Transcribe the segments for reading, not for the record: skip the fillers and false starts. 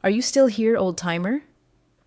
Are you still here, old-timer?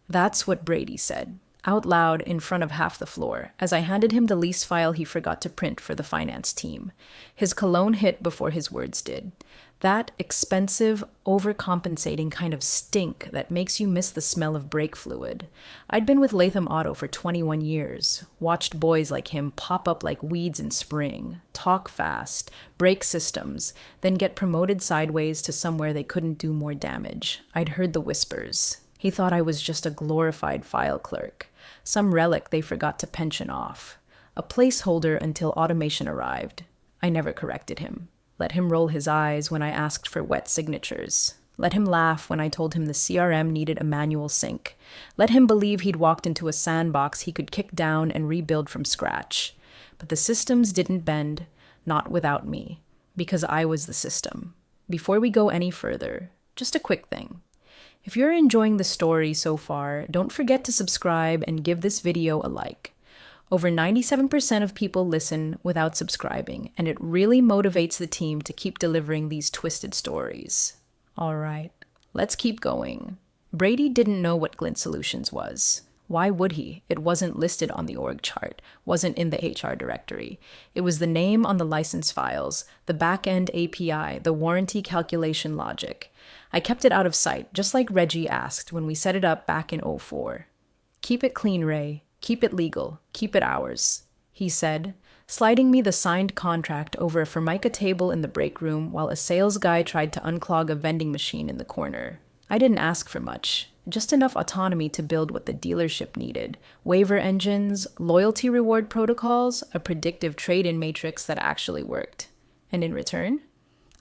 That's what Brady said, out loud in front of half the floor, as I handed him the lease file he forgot to print for the finance team. His cologne hit before his words did. That expensive, overcompensating kind of stink that makes you miss the smell of brake fluid. I'd been with Latham Auto for 21 years, watched boys like him pop up like weeds in spring, talk fast, break systems, then get promoted sideways to somewhere they couldn't do more damage. I'd heard the whispers. He thought I was just a glorified file clerk, some relic they forgot to pension off, a placeholder until automation arrived. I never corrected him. Let him roll his eyes when I asked for wet signatures. Let him laugh when I told him the CRM needed a manual sync. Let him believe he'd walked into a sandbox he could kick down and rebuild from scratch. But the systems didn't bend, not without me, because I was the system. Before we go any further, just a quick thing. If you're enjoying the story so far, don't forget to subscribe and give this video a like. Over 97% of people listen without subscribing, and it really motivates the team to keep delivering these twisted stories. All right, let's keep going. Brady didn't know what Glint Solutions was. Why would he? It wasn't listed on the org chart, wasn't in the HR directory. It was the name on the license files, the back-end API, the warranty calculation logic. I kept it out of sight, just like Reggie asked when we set it up back in '04. Keep it clean, Ray. Keep it legal. Keep it ours, he said, sliding me the signed contract over a Formica table in the break room while a sales guy tried to unclog a vending machine in the corner. I didn't ask for much, just enough autonomy to build what the dealership needed. Waiver engines, loyalty reward protocols, a predictive trade-in matrix that actually worked. And in return,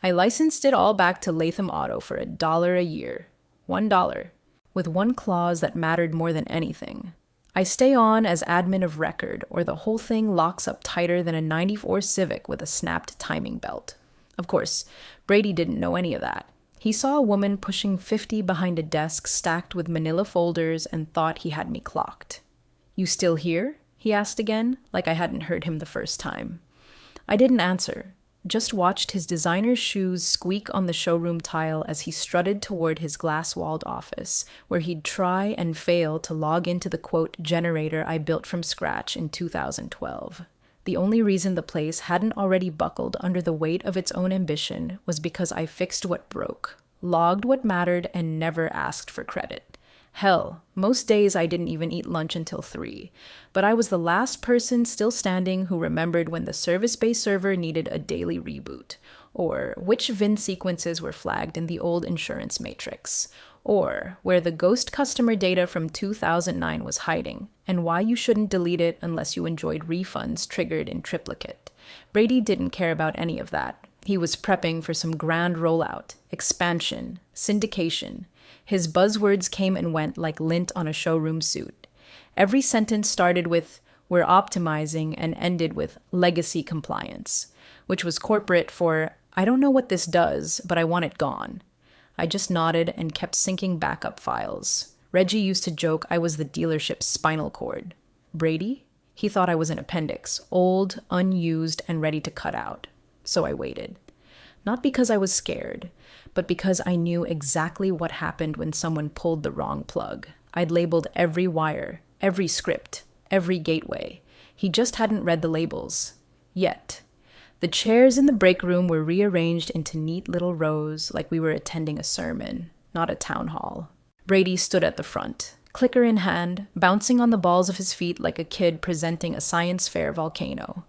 I licensed it all back to Latham Auto for $1 a year. $1. With one clause that mattered more than anything. I stay on as admin of record, or the whole thing locks up tighter than a '94 Civic with a snapped timing belt. Of course, Brady didn't know any of that. He saw a woman pushing 50 behind a desk stacked with manila folders and thought he had me clocked. You still here? He asked again, like I hadn't heard him the first time. I didn't answer, just watched his designer's shoes squeak on the showroom tile as he strutted toward his glass-walled office, where he'd try and fail to log into the quote generator I built from scratch in 2012. The only reason the place hadn't already buckled under the weight of its own ambition was because I fixed what broke, logged what mattered, and never asked for credit. Hell, most days I didn't even eat lunch until 3, but I was the last person still standing who remembered when the service-based server needed a daily reboot, or which VIN sequences were flagged in the old insurance matrix, or where the ghost customer data from 2009 was hiding, and why you shouldn't delete it unless you enjoyed refunds triggered in triplicate. Brady didn't care about any of that. He was prepping for some grand rollout, expansion, syndication. His buzzwords came and went like lint on a showroom suit. Every sentence started with, "We're optimizing," and ended with "legacy compliance," which was corporate for, "I don't know what this does, but I want it gone." I just nodded and kept syncing backup files. Reggie used to joke I was the dealership's spinal cord. Brady? He thought I was an appendix, old, unused, and ready to cut out. So I waited. Not because I was scared, but because I knew exactly what happened when someone pulled the wrong plug. I'd labeled every wire, every script, every gateway. He just hadn't read the labels. Yet. The chairs in the break room were rearranged into neat little rows like we were attending a sermon, not a town hall. Brady stood at the front, clicker in hand, bouncing on the balls of his feet like a kid presenting a science fair volcano.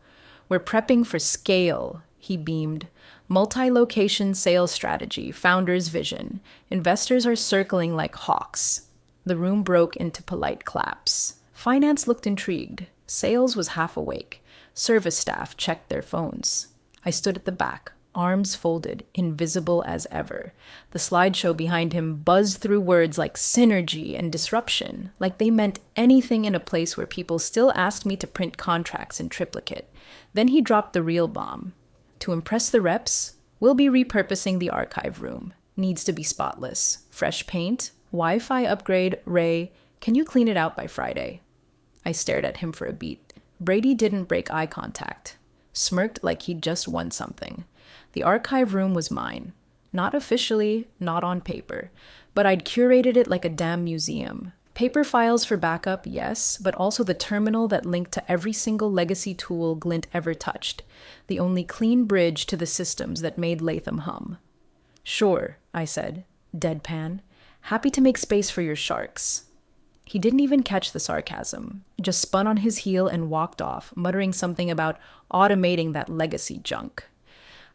"We're prepping for scale," he beamed. "Multi-location sales strategy, founder's vision. Investors are circling like hawks." The room broke into polite claps. Finance looked intrigued. Sales was half awake. Service staff checked their phones. I stood at the back, arms folded, invisible as ever. The slideshow behind him buzzed through words like synergy and disruption, like they meant anything in a place where people still asked me to print contracts in triplicate. Then he dropped the real bomb. "To impress the reps, we'll be repurposing the archive room. Needs to be spotless. Fresh paint, Wi-Fi upgrade, Ray, can you clean it out by Friday?" I stared at him for a beat. Brady didn't break eye contact. Smirked like he'd just won something. The archive room was mine. Not officially, not on paper, but I'd curated it like a damn museum. Paper files for backup, yes, but also the terminal that linked to every single legacy tool Glint ever touched, the only clean bridge to the systems that made Latham hum. Sure, I said, deadpan, happy to make space for your sharks. He didn't even catch the sarcasm, just spun on his heel and walked off, muttering something about automating that legacy junk.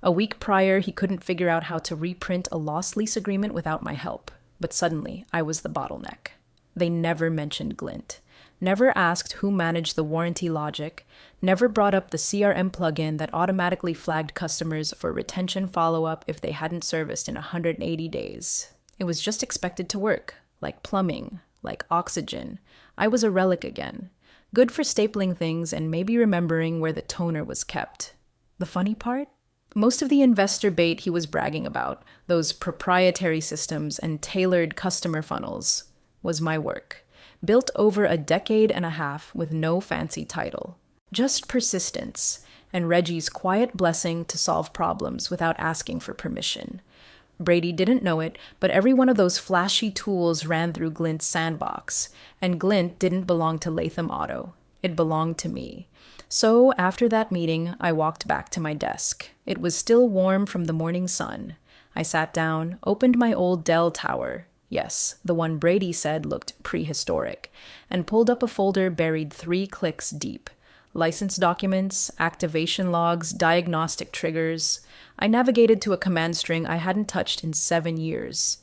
A week prior, he couldn't figure out how to reprint a lost lease agreement without my help, but suddenly I was the bottleneck. They never mentioned Glint, never asked who managed the warranty logic, never brought up the CRM plugin that automatically flagged customers for retention follow-up if they hadn't serviced in 180 days. It was just expected to work, like plumbing, like oxygen. I was a relic again, good for stapling things and maybe remembering where the toner was kept. The funny part? Most of the investor bait he was bragging about, those proprietary systems and tailored customer funnels, was my work, built over a decade and a half with no fancy title. Just persistence and Reggie's quiet blessing to solve problems without asking for permission. Brady didn't know it, but every one of those flashy tools ran through Glint's sandbox, and Glint didn't belong to Latham Auto. It belonged to me. So, after that meeting, I walked back to my desk. It was still warm from the morning sun. I sat down, opened my old Dell tower, yes, the one Brady said looked prehistoric, and pulled up a folder buried 3 clicks deep. License documents, activation logs, diagnostic triggers. I navigated to a command string I hadn't touched in 7 years.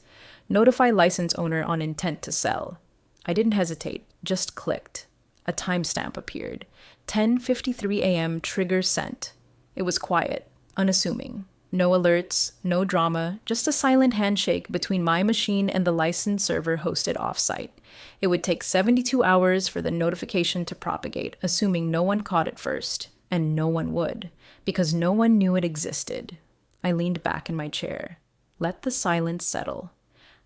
Notify license owner on intent to sell. I didn't hesitate, just clicked. A timestamp appeared. 10:53 a.m. trigger sent. It was quiet, unassuming. No alerts, no drama, just a silent handshake between my machine and the license server hosted offsite. It would take 72 hours for the notification to propagate, assuming no one caught it first. And no one would, because no one knew it existed. I leaned back in my chair. Let the silence settle.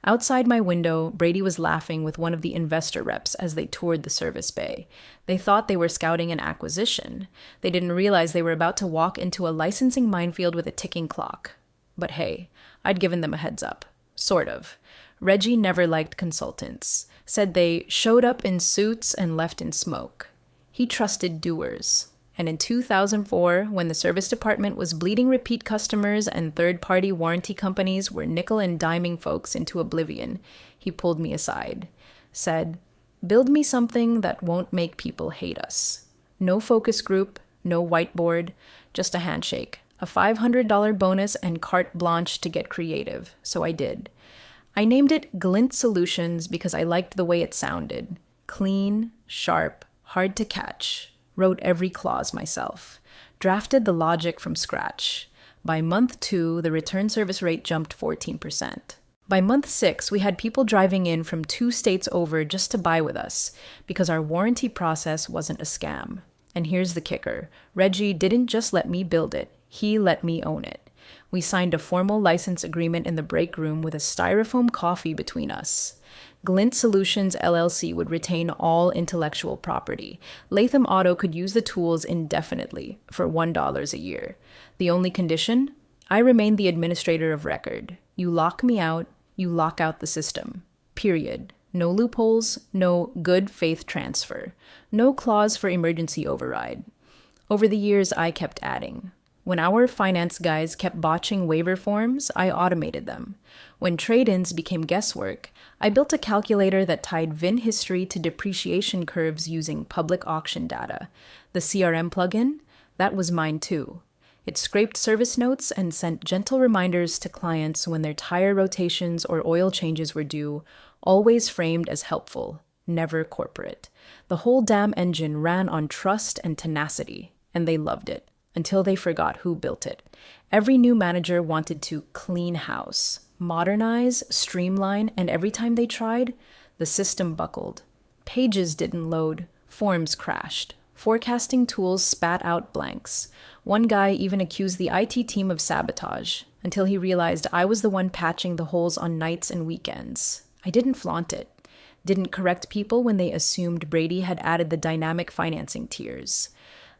Outside my window, Brady was laughing with one of the investor reps as they toured the service bay. They thought they were scouting an acquisition. They didn't realize they were about to walk into a licensing minefield with a ticking clock. But hey, I'd given them a heads up. Sort of. Reggie never liked consultants. Said they showed up in suits and left in smoke. He trusted doers. And in 2004, when the service department was bleeding repeat customers and third-party warranty companies were nickel and diming folks into oblivion, he pulled me aside. Said, "Build me something that won't make people hate us. No focus group, no whiteboard, just a handshake, a $500 bonus and carte blanche to get creative." So I did. I named it Glint Solutions because I liked the way it sounded. Clean, sharp, hard to catch. Wrote every clause myself. Drafted the logic from scratch. By month 2, the return service rate jumped 14%. By month 6, we had people driving in from 2 states over just to buy with us, because our warranty process wasn't a scam. And here's the kicker. Reggie didn't just let me build it, he let me own it. We signed a formal license agreement in the break room with a styrofoam coffee between us. Glint Solutions LLC would retain all intellectual property. Latham Auto could use the tools indefinitely for $1 a year. The only condition? I remain the administrator of record. You lock me out, you lock out the system. Period. No loopholes, no good faith transfer. No clause for emergency override. Over the years, I kept adding. When our finance guys kept botching waiver forms, I automated them. When trade-ins became guesswork, I built a calculator that tied VIN history to depreciation curves using public auction data. The CRM plugin? That was mine too. It scraped service notes and sent gentle reminders to clients when their tire rotations or oil changes were due, always framed as helpful, never corporate. The whole damn engine ran on trust and tenacity, and they loved it. Until they forgot who built it. Every new manager wanted to clean house, modernize, streamline, and every time they tried, the system buckled. Pages didn't load, forms crashed. Forecasting tools spat out blanks. One guy even accused the IT team of sabotage, until he realized I was the one patching the holes on nights and weekends. I didn't flaunt it. Didn't correct people when they assumed Brady had added the dynamic financing tiers.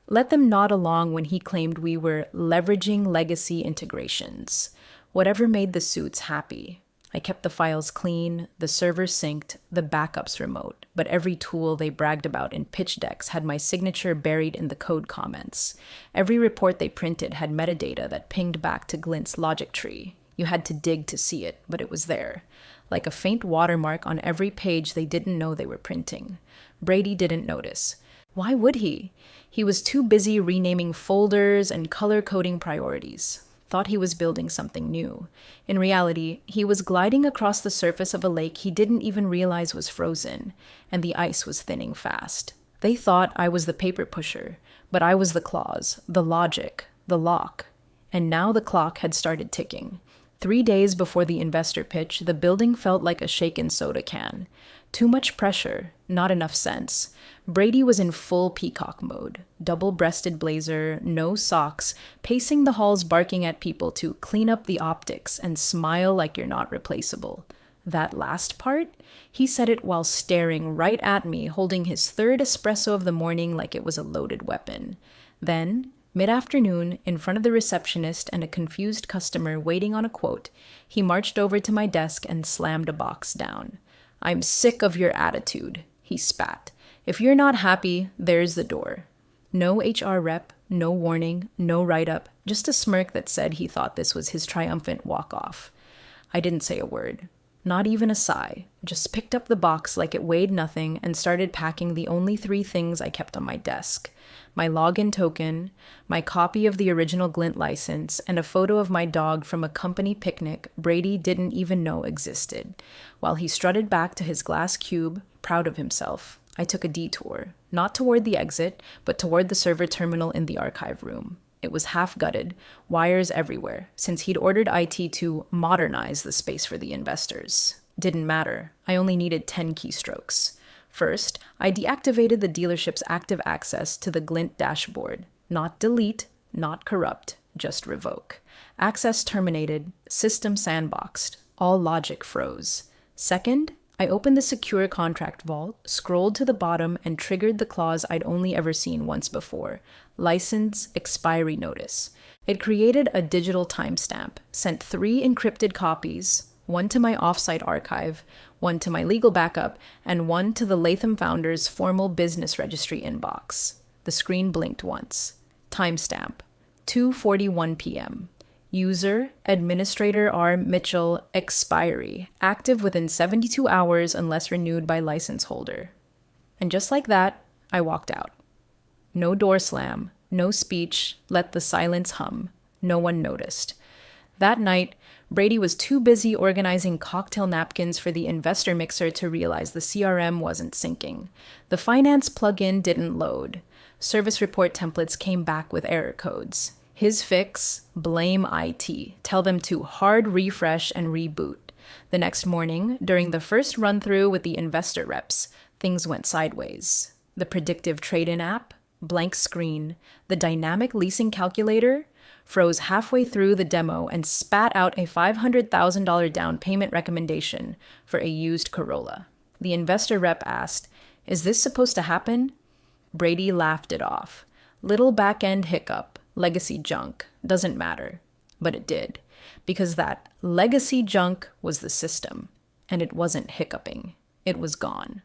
Let them nod along when he claimed we were leveraging legacy integrations. Whatever made the suits happy. I kept the files clean, the server synced, the backups remote, but every tool they bragged about in pitch decks had my signature buried in the code comments. Every report they printed had metadata that pinged back to Glint's logic tree. You had to dig to see it, but it was there. Like a faint watermark on every page they didn't know they were printing. Brady didn't notice. Why would he? He was too busy renaming folders and color-coding priorities. Thought he was building something new. In reality, he was gliding across the surface of a lake he didn't even realize was frozen, and the ice was thinning fast. They thought I was the paper pusher, but I was the clause, the logic, the lock. And now the clock had started ticking. 3 days before the investor pitch, the building felt like a shaken soda can. Too much pressure, not enough sense. Brady was in full peacock mode. Double-breasted blazer, no socks, pacing the halls barking at people to clean up the optics and smile like you're not replaceable. That last part? He said it while staring right at me, holding his third espresso of the morning like it was a loaded weapon. Then, mid-afternoon, in front of the receptionist and a confused customer waiting on a quote, he marched over to my desk and slammed a box down. "I'm sick of your attitude," he spat. "If you're not happy, there's the door." No HR rep, no warning, no write-up, just a smirk that said he thought this was his triumphant walk-off. I didn't say a word. Not even a sigh. Just picked up the box like it weighed nothing and started packing the only 3 things I kept on my desk. My login token, my copy of the original Glint license, and a photo of my dog from a company picnic Brady didn't even know existed. While he strutted back to his glass cube, proud of himself, I took a detour, not toward the exit, but toward the server terminal in the archive room. It was half-gutted, wires everywhere, since he'd ordered IT to modernize the space for the investors. Didn't matter. I only needed 10 keystrokes. First, I deactivated the dealership's active access to the Glint dashboard. Not delete, not corrupt, just revoke. Access terminated, system sandboxed, all logic froze. Second, I opened the secure contract vault, scrolled to the bottom, and triggered the clause I'd only ever seen once before: license expiry notice. It created a digital timestamp, sent 3 encrypted copies, one to my offsite archive, one to my legal backup, and one to the Latham founder's formal business registry inbox. The screen blinked once. Timestamp: 2:41 p.m. User, Administrator R. Mitchell, expiry, active within 72 hours unless renewed by license holder. And just like that, I walked out. No door slam, no speech, let the silence hum. No one noticed. That night, Brady was too busy organizing cocktail napkins for the investor mixer to realize the CRM wasn't syncing. The finance plugin didn't load. Service report templates came back with error codes. His fix: blame IT. Tell them to hard refresh and reboot. The next morning, during the first run-through with the investor reps, things went sideways. The predictive trade-in app, blank screen. The dynamic leasing calculator froze halfway through the demo and spat out a $500,000 down payment recommendation for a used Corolla. The investor rep asked, "Is this supposed to happen?" Brady laughed it off. Little back-end hiccup, legacy junk, doesn't matter. But it did, because that legacy junk was the system, and it wasn't hiccuping. It was gone.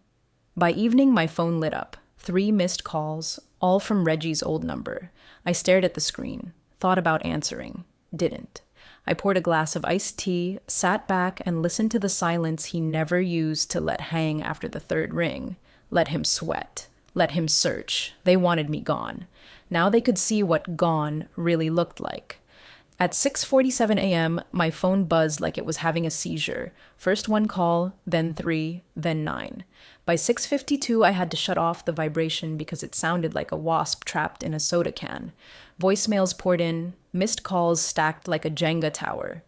By evening, my phone lit up. 3 missed calls, all from Reggie's old number. I stared at the screen, thought about answering, didn't. I poured a glass of iced tea, sat back, and listened to the silence he never used to let hang after the 3rd ring. Let him sweat. Let him search. They wanted me gone. Now they could see what gone really looked like. At 6:47 a.m., my phone buzzed like it was having a seizure. First 1 call, then 3, then 9. By 6:52, I had to shut off the vibration because it sounded like a wasp trapped in a soda can. Voicemails poured in, missed calls stacked like a Jenga tower.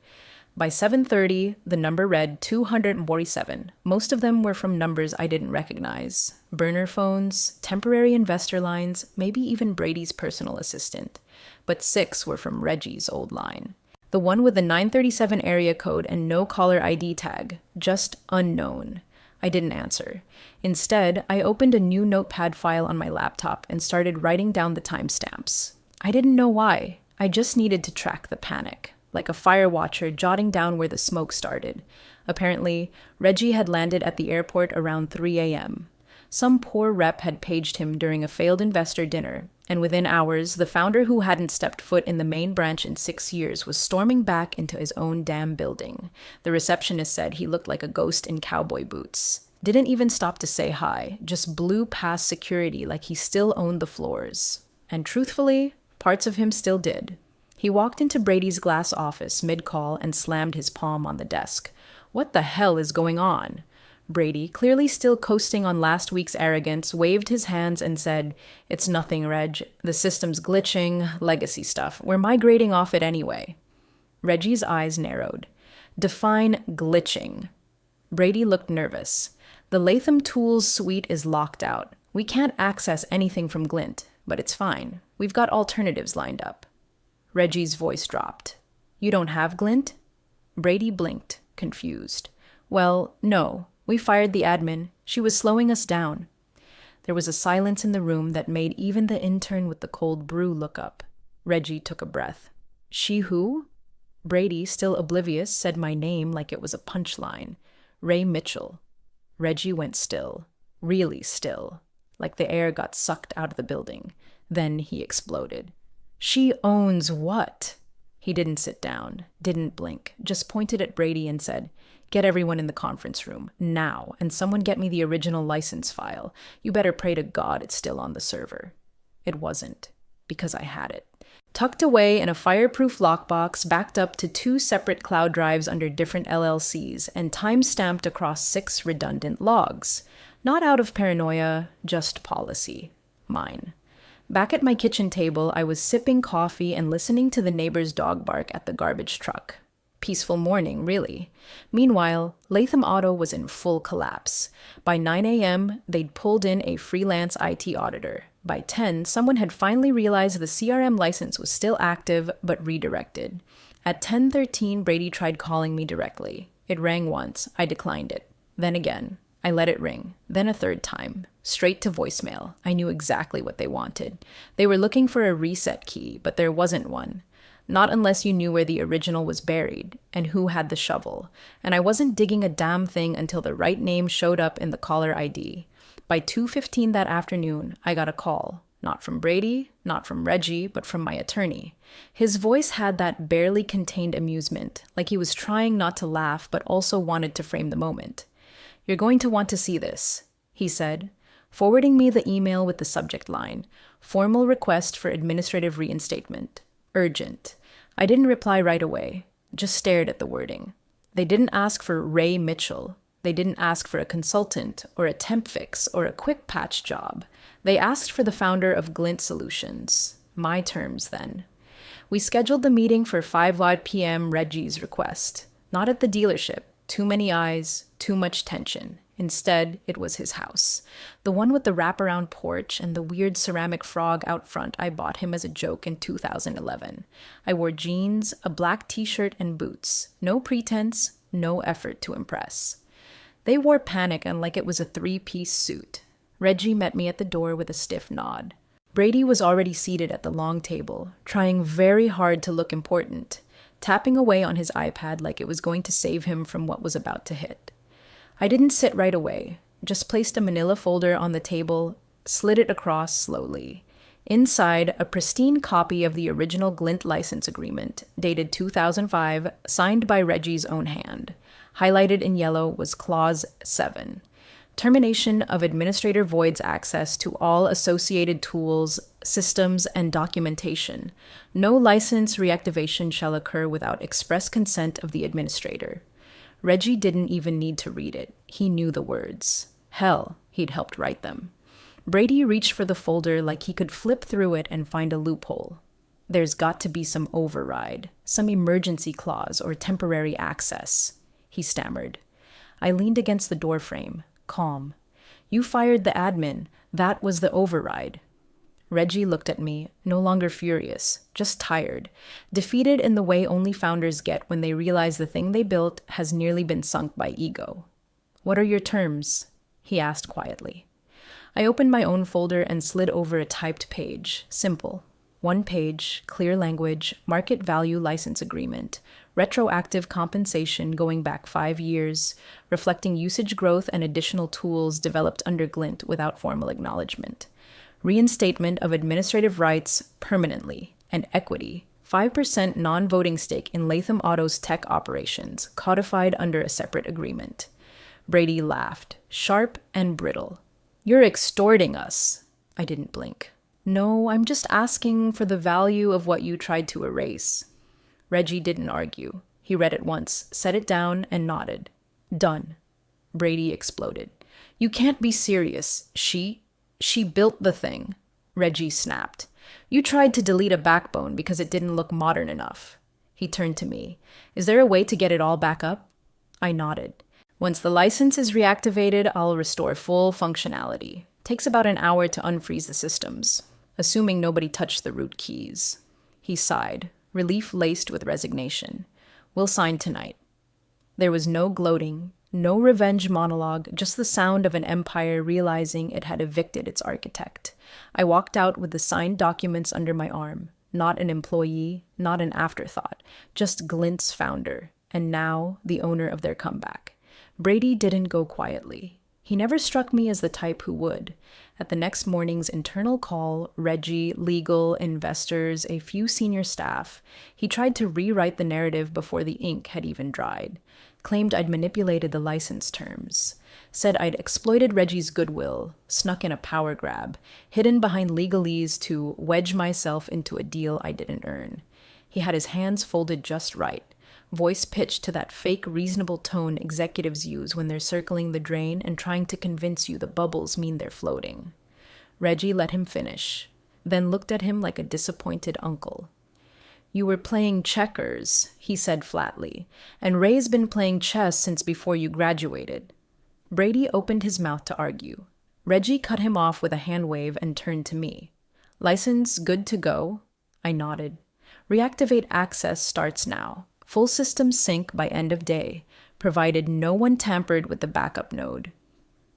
By 7:30, the number read 247. Most of them were from numbers I didn't recognize. Burner phones, temporary investor lines, maybe even Brady's personal assistant. But 6 were from Reggie's old line. The one with the 937 area code and no caller ID tag, just unknown. I didn't answer. Instead, I opened a new notepad file on my laptop and started writing down the timestamps. I didn't know why. I just needed to track the panic. like a fire watcher jotting down where the smoke started. Apparently, Reggie had landed at the airport around 3 a.m. Some poor rep had paged him during a failed investor dinner, and within hours, the founder who hadn't stepped foot in the main branch in 6 years was storming back into his own damn building. The receptionist said he looked like a ghost in cowboy boots. Didn't even stop to say hi, just blew past security like he still owned the floors. And truthfully, parts of him still did. He walked into Brady's glass office mid-call and slammed his palm on the desk. What the hell is going on? Brady, clearly still coasting on last week's arrogance, waved his hands and said, "It's nothing, Reg. The system's glitching, legacy stuff. We're migrating off it anyway." Reggie's eyes narrowed. "Define glitching." Brady looked nervous. "The Latham Tools suite is locked out. We can't access anything from Glint, but it's fine. We've got alternatives lined up." Reggie's voice dropped. "You don't have Glint?" Brady blinked, confused. "Well, no. We fired the admin. She was slowing us down." There was a silence in the room that made even the intern with the cold brew look up. Reggie took a breath. "She who?" Brady, still oblivious, said my name like it was a punchline. "Ray Mitchell." Reggie went still. Really still. Like the air got sucked out of the building. Then he exploded. "She owns what?" He didn't sit down, didn't blink, just pointed at Brady and said, "Get everyone in the conference room, now, and someone get me the original license file. You better pray to God it's still on the server." It wasn't, because I had it. Tucked away in a fireproof lockbox backed up to 2 separate cloud drives under different LLCs and time-stamped across 6 redundant logs. Not out of paranoia, just policy. Mine. Back at my kitchen table, I was sipping coffee and listening to the neighbor's dog bark at the garbage truck. Peaceful morning, really. Meanwhile, Latham Auto was in full collapse. By 9 a.m., they'd pulled in a freelance IT auditor. By 10, someone had finally realized the CRM license was still active, but redirected. At 10:13, Brady tried calling me directly. It rang once. I declined it. Then again. I let it ring. Then a third time. Straight to voicemail. I knew exactly what they wanted. They were looking for a reset key, but there wasn't one. Not unless you knew where the original was buried, and who had the shovel. And I wasn't digging a damn thing until the right name showed up in the caller ID. By 2:15 that afternoon, I got a call. Not from Brady, not from Reggie, but from my attorney. His voice had that barely contained amusement, like he was trying not to laugh but also wanted to frame the moment. "You're going to want to see this," he said, forwarding me the email with the subject line, "Formal request for administrative reinstatement. Urgent." I didn't reply right away, just stared at the wording. They didn't ask for Ray Mitchell. They didn't ask for a consultant or a temp fix or a quick patch job. They asked for the founder of Glint Solutions. My terms, then. We scheduled the meeting for 5 p.m. Reggie's request. Not at the dealership. Too many eyes, too much tension. Instead, it was his house. The one with the wraparound porch and the weird ceramic frog out front I bought him as a joke in 2011. I wore jeans, a black t-shirt, and boots. No pretense, no effort to impress. They wore panic and like it was a 3-piece suit. Reggie met me at the door with a stiff nod. Brady was already seated at the long table, trying very hard to look important, tapping away on his iPad like it was going to save him from what was about to hit. I didn't sit right away, just placed a manila folder on the table, slid it across slowly. Inside, a pristine copy of the original Glint license agreement, dated 2005, signed by Reggie's own hand. Highlighted in yellow was Clause 7. Termination of administrator voids access to all associated tools, systems, and documentation. No license reactivation shall occur without express consent of the administrator. Reggie didn't even need to read it. He knew the words. Hell, he'd helped write them. Brady reached for the folder like he could flip through it and find a loophole. There's got to be some override, some emergency clause or temporary access, he stammered. I leaned against the doorframe, calm. You fired the admin. That was the override. Reggie looked at me, no longer furious, just tired, defeated in the way only founders get when they realize the thing they built has nearly been sunk by ego. "What are your terms?" he asked quietly. I opened my own folder and slid over a typed page. Simple. One page, clear language, market value license agreement, retroactive compensation going back 5 years, reflecting usage growth and additional tools developed under Glint without formal acknowledgement. Reinstatement of administrative rights permanently, and equity, 5% non-voting stake in Latham Auto's tech operations, codified under a separate agreement. Brady laughed, sharp and brittle. "You're extorting us." I didn't blink. "No, I'm just asking for the value of what you tried to erase." Reggie didn't argue. He read it once, set it down, and nodded. "Done." Brady exploded. "You can't be serious. She built the thing." Reggie snapped. "You tried to delete a backbone because it didn't look modern enough." He turned to me. "Is there a way to get it all back up?" I nodded. "Once the license is reactivated, I'll restore full functionality. Takes about an hour to unfreeze the systems, assuming nobody touched the root keys." He sighed, relief laced with resignation. "We'll sign tonight." There was no gloating, no revenge monologue, just the sound of an empire realizing it had evicted its architect. I walked out with the signed documents under my arm. Not an employee, not an afterthought, just Glint's founder, and now the owner of their comeback. Brady didn't go quietly. He never struck me as the type who would. At the next morning's internal call, Reggie, legal, investors, a few senior staff, he tried to rewrite the narrative before the ink had even dried. Claimed I'd manipulated the license terms. Said I'd exploited Reggie's goodwill, snuck in a power grab, hidden behind legalese to wedge myself into a deal I didn't earn. He had his hands folded just right, voice pitched to that fake reasonable tone executives use when they're circling the drain and trying to convince you the bubbles mean they're floating. Reggie let him finish, then looked at him like a disappointed uncle. "You were playing checkers," he said flatly, "and Ray's been playing chess since before you graduated." Brady opened his mouth to argue. Reggie cut him off with a hand wave and turned to me. "License good to go?" I nodded. "Reactivate access starts now. Full system sync by end of day, provided no one tampered with the backup node."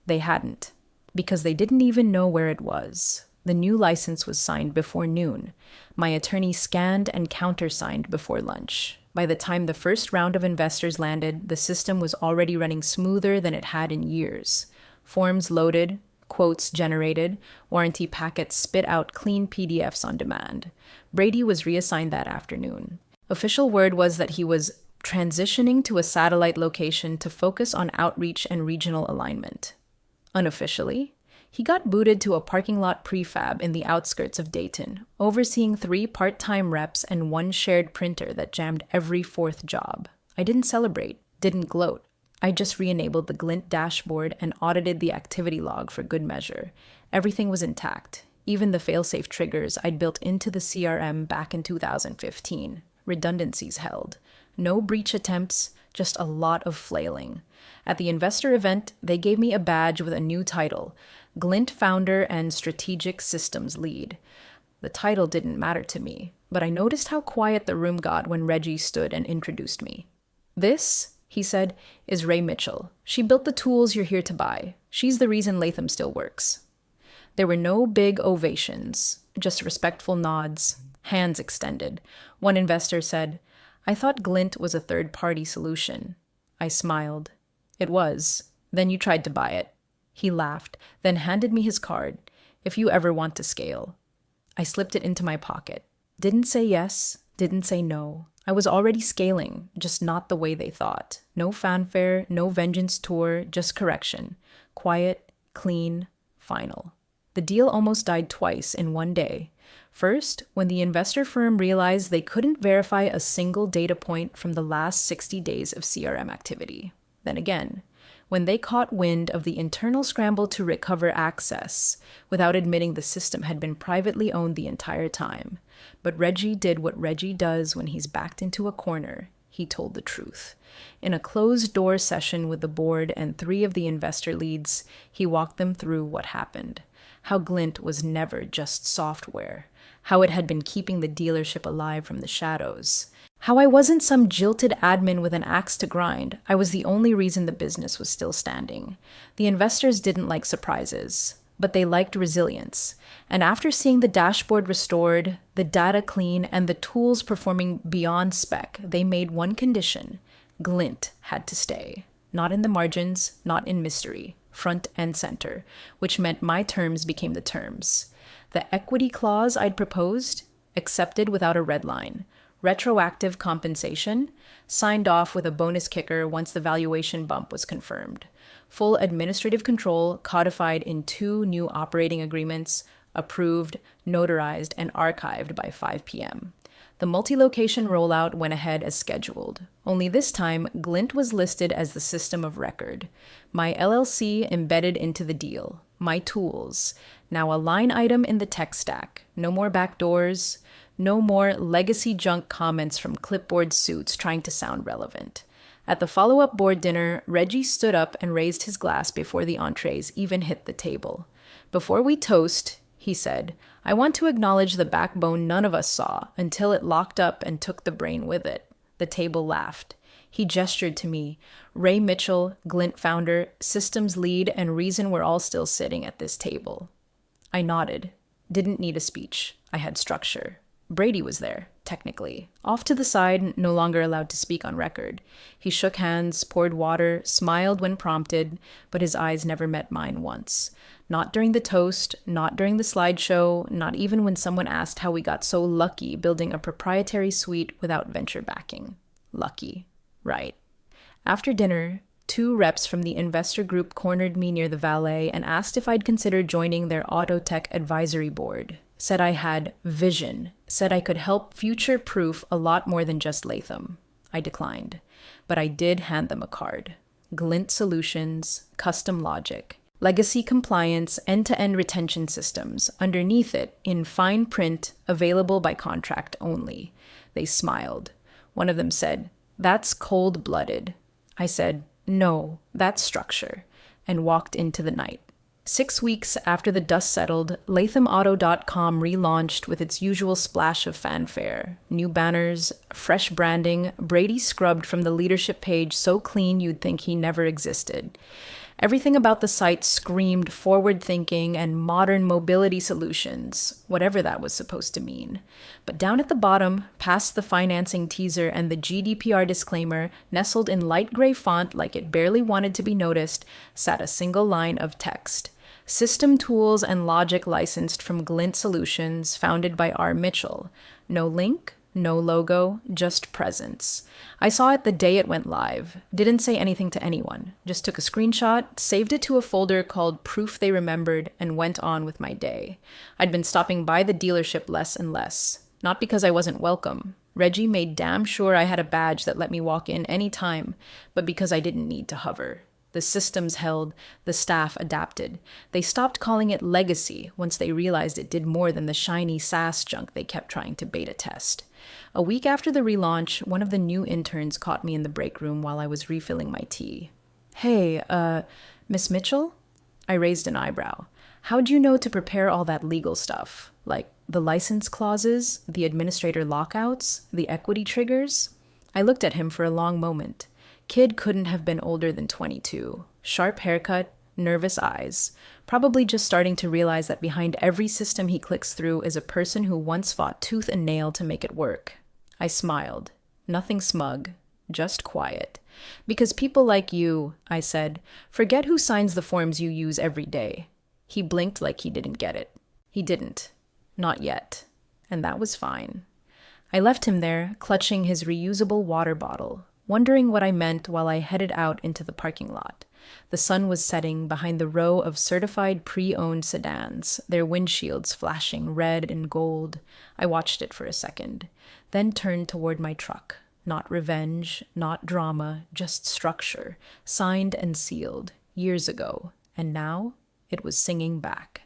They hadn't, because they didn't even know where it was. The new license was signed before noon. My attorney scanned and countersigned before lunch. By the time the first round of investors landed, the system was already running smoother than it had in years. Forms loaded, quotes generated, warranty packets spit out clean PDFs on demand. Brady was reassigned that afternoon. Official word was that he was transitioning to a satellite location to focus on outreach and regional alignment. Unofficially, he got booted to a parking lot prefab in the outskirts of Dayton, overseeing 3 part-time reps and 1 shared printer that jammed every 4th job. I didn't celebrate, didn't gloat. I just re-enabled the Glint dashboard and audited the activity log for good measure. Everything was intact, even the failsafe triggers I'd built into the CRM back in 2015. Redundancies held. No breach attempts, just a lot of flailing. At the investor event, they gave me a badge with a new title, Glint Founder and Strategic Systems Lead. The title didn't matter to me, but I noticed how quiet the room got when Reggie stood and introduced me. "This," he said, "is Ray Mitchell. She built the tools you're here to buy. She's the reason Latham still works." There were no big ovations, just respectful nods, hands extended. One investor said, "I thought Glint was a third-party solution." I smiled. "It was. Then you tried to buy it." He laughed, then handed me his card. "If you ever want to scale." I slipped it into my pocket. Didn't say yes, didn't say no. I was already scaling, just not the way they thought. No fanfare, no vengeance tour, just correction. Quiet, clean, final. The deal almost died twice in one day. First, when the investor firm realized they couldn't verify a single data point from the last 60 days of CRM activity. Then again, when they caught wind of the internal scramble to recover access without admitting the system had been privately owned the entire time. But Reggie did what Reggie does when he's backed into a corner. He told the truth. In a closed-door session with the board and 3 of the investor leads, he walked them through what happened. How Glint was never just software. How it had been keeping the dealership alive from the shadows. How I wasn't some jilted admin with an axe to grind. I was the only reason the business was still standing. The investors didn't like surprises. but they liked resilience. And after seeing the dashboard restored, the data clean, and the tools performing beyond spec, they made one condition: Glint had to stay. Not in the margins, not in mystery, front and center, which meant my terms became the terms. The equity clause I'd proposed, accepted without a red line. Retroactive compensation, signed off with a bonus kicker once the valuation bump was confirmed. Full administrative control codified in 2 new operating agreements, approved, notarized, and archived by 5 p.m. The multi-location rollout went ahead as scheduled. Only this time, Glint was listed as the system of record. My LLC embedded into the deal. My tools. Now a line item in the tech stack. No more backdoors. No more legacy junk comments from clipboard suits trying to sound relevant. At the follow-up board dinner, Reggie stood up and raised his glass before the entrees even hit the table. "Before we toast," he said, "I want to acknowledge the backbone none of us saw until it locked up and took the brain with it." The table laughed. He gestured to me. Ray Mitchell, Glint founder, systems lead, and reason we're all still sitting at this table. I nodded. Didn't need a speech. I had structure. Brady was there, technically. Off to the side, no longer allowed to speak on record. He shook hands, poured water, smiled when prompted, but his eyes never met mine once. Not during the toast, not during the slideshow, not even when someone asked how we got so lucky building a proprietary suite without venture backing. Lucky. Right. After dinner, 2 reps from the investor group cornered me near the valet and asked if I'd consider joining their auto tech advisory board. Said I had vision, said I could help future-proof a lot more than just Latham. I declined, but I did hand them a card. Glint Solutions, custom logic, legacy compliance, end-to-end retention systems. Underneath it, in fine print, available by contract only. They smiled. One of them said, "That's cold-blooded." I said, "No, that's structure," and walked into the night. 6 weeks after the dust settled, LathamAuto.com relaunched with its usual splash of fanfare. New banners, fresh branding, Brady scrubbed from the leadership page so clean you'd think he never existed. Everything about the site screamed forward-thinking and modern mobility solutions, whatever that was supposed to mean. But down at the bottom, past the financing teaser and the GDPR disclaimer, nestled in light gray font like it barely wanted to be noticed, sat a single line of text. System tools and logic licensed from Glint Solutions, founded by R. Mitchell. No link, no logo, just presence. I saw it the day it went live. Didn't say anything to anyone. Just took a screenshot, saved it to a folder called Proof They Remembered, and went on with my day. I'd been stopping by the dealership less and less. Not because I wasn't welcome. Reggie made damn sure I had a badge that let me walk in any time, but because I didn't need to hover. The systems held, the staff adapted. They stopped calling it legacy once they realized it did more than the shiny SaaS junk they kept trying to beta test. A week after the relaunch, one of the new interns caught me in the break room while I was refilling my tea. "Hey, Miss Mitchell?" I raised an eyebrow. "How'd you know to prepare all that legal stuff? Like the license clauses, the administrator lockouts, the equity triggers?" I looked at him for a long moment. Kid couldn't have been older than 22. Sharp haircut, nervous eyes. Probably just starting to realize that behind every system he clicks through is a person who once fought tooth and nail to make it work. I smiled. Nothing smug, just quiet. "Because people like you," I said, "forget who signs the forms you use every day." He blinked like he didn't get it. He didn't. Not yet. And that was fine. I left him there, clutching his reusable water bottle, wondering what I meant while I headed out into the parking lot. The sun was setting behind the row of certified pre-owned sedans, their windshields flashing red and gold. I watched it for a second, then turned toward my truck. Not revenge, not drama, just structure, signed and sealed, years ago, and now it was singing back.